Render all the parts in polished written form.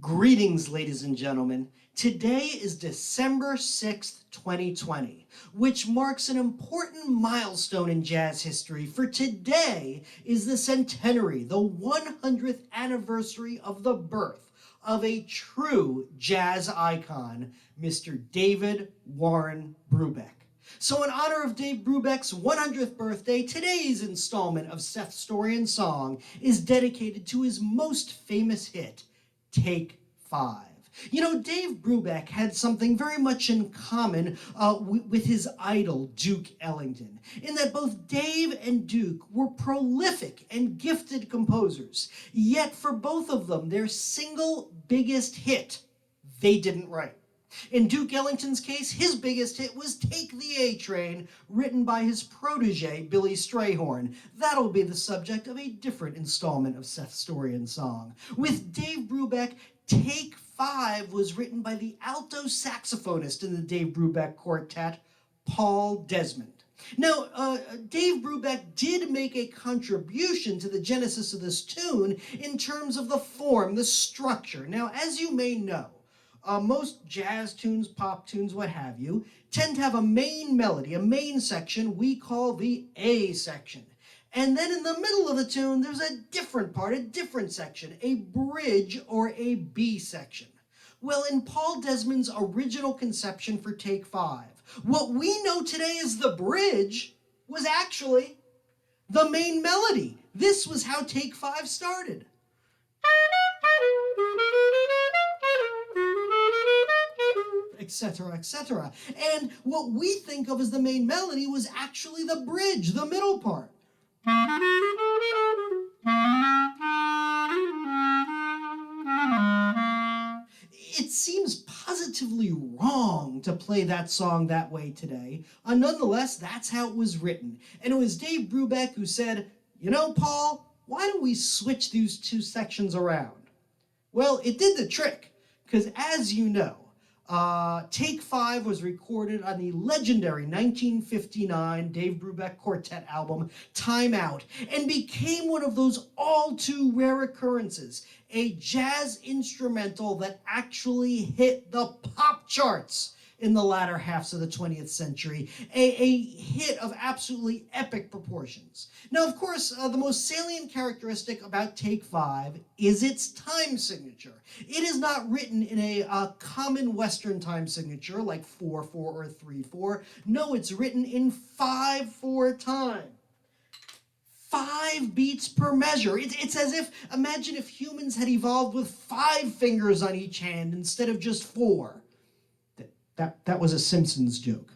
Greetings, ladies and gentlemen. Today is December 6th, 2020, which marks an important milestone in jazz history, for today is the centenary, the 100th anniversary of the birth of a true jazz icon, Mr. David Warren Brubeck. So in honor of Dave Brubeck's 100th birthday, today's installment of Seth's Story and Song is dedicated to his most famous hit, Take 5. You know, Dave Brubeck had something very much in common with his idol, Duke Ellington, in that both Dave and Duke were prolific and gifted composers. Yet for both of them, their single biggest hit, they didn't write. In Duke Ellington's case, his biggest hit was Take the A Train, written by his protege, Billy Strayhorn. That'll be the subject of a different installment of Seth's Story and Song. With Dave Brubeck, Take 5 was written by the alto saxophonist in the Dave Brubeck Quartet, Paul Desmond. Now, Dave Brubeck did make a contribution to the genesis of this tune in terms of the form, the structure. Now, as you may know, most jazz tunes, pop tunes, what have you, tend to have a main melody, a main section we call the A section. And then in the middle of the tune, there's a different part, a different section, a bridge or a B section. Well, in Paul Desmond's original conception for Take 5, what we know today as the bridge was actually the main melody. This was how Take 5 started. Etc., etc. And what we think of as the main melody was actually the bridge, the middle part. It seems positively wrong to play that song that way today. Nonetheless, that's how it was written. And it was Dave Brubeck who said, you know, Paul, why don't we switch these two sections around? Well, it did the trick, because as you know, Take 5 was recorded on the legendary 1959 Dave Brubeck Quartet album, Time Out, and became one of those all-too-rare occurrences, a jazz instrumental that actually hit the pop charts in the latter halves of the 20th century, a hit of absolutely epic proportions. Now, of course, the most salient characteristic about Take 5 is its time signature. It is not written in a common Western time signature like 4/4 or 3/4. No, it's written in 5/4 time. 5 beats per measure. It's as if, imagine if humans had evolved with 5 fingers on each hand instead of just 4. That was a Simpsons joke.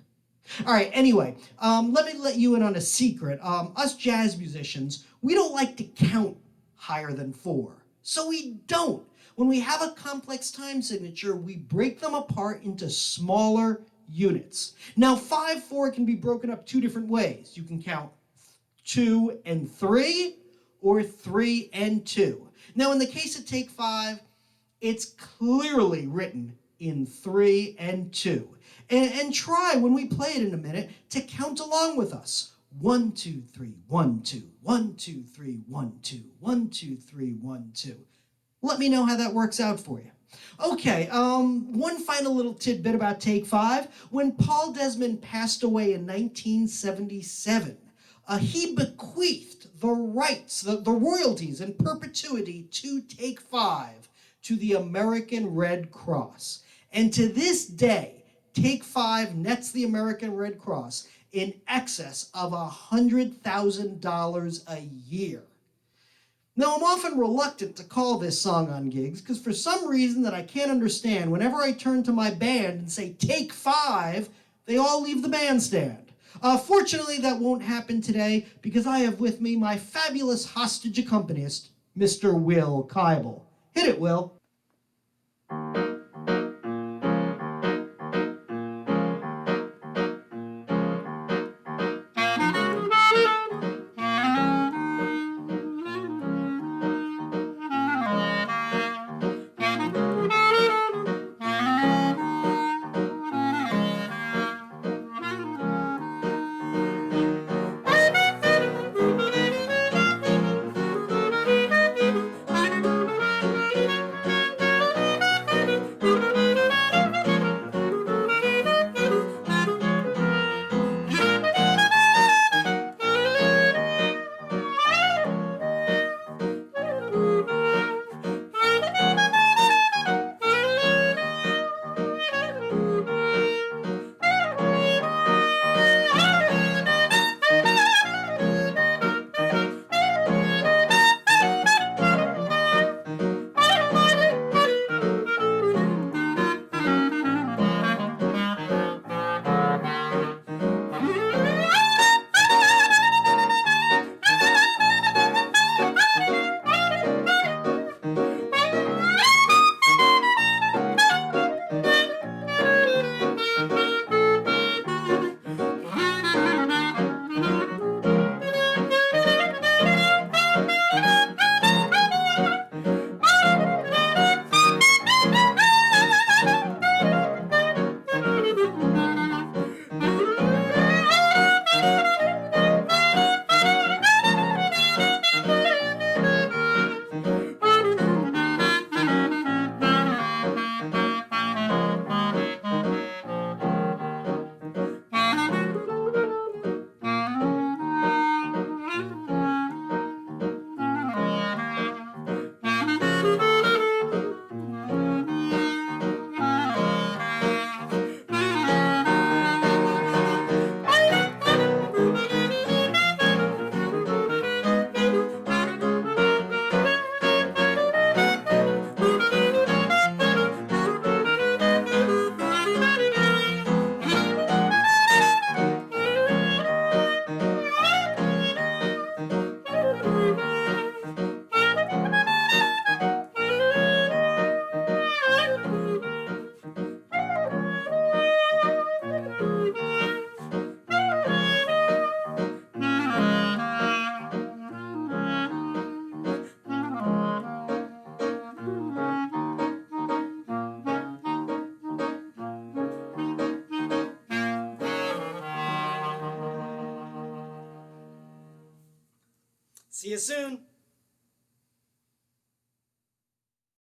All right, anyway, let me let you in on a secret. Us jazz musicians, we don't like to count higher than 4. So we don't. When we have a complex time signature, we break them apart into smaller units. Now, 5/4 can be broken up 2 different ways. You can count 2 and 3, or 3 and 2. Now, in the case of Take 5, it's clearly written in 3 and 2. And try, when we play it in a minute, to count along with us. 1, 2, 3, 1, 2, 1, 2, 3, 1, 2, 1, 2, 3, 1, 2. Let me know how that works out for you. Okay, one final little tidbit about Take 5. When Paul Desmond passed away in 1977, he bequeathed the rights, the royalties in perpetuity to Take 5 to the American Red Cross. And to this day, Take 5 nets the American Red Cross in excess of $100,000 a year. Now, I'm often reluctant to call this song on gigs, because for some reason that I can't understand, whenever I turn to my band and say, Take 5, they all leave the bandstand. Fortunately, that won't happen today, because I have with me my fabulous hostage accompanist, Mr. Will Kibel. Hit it, Will. See you soon.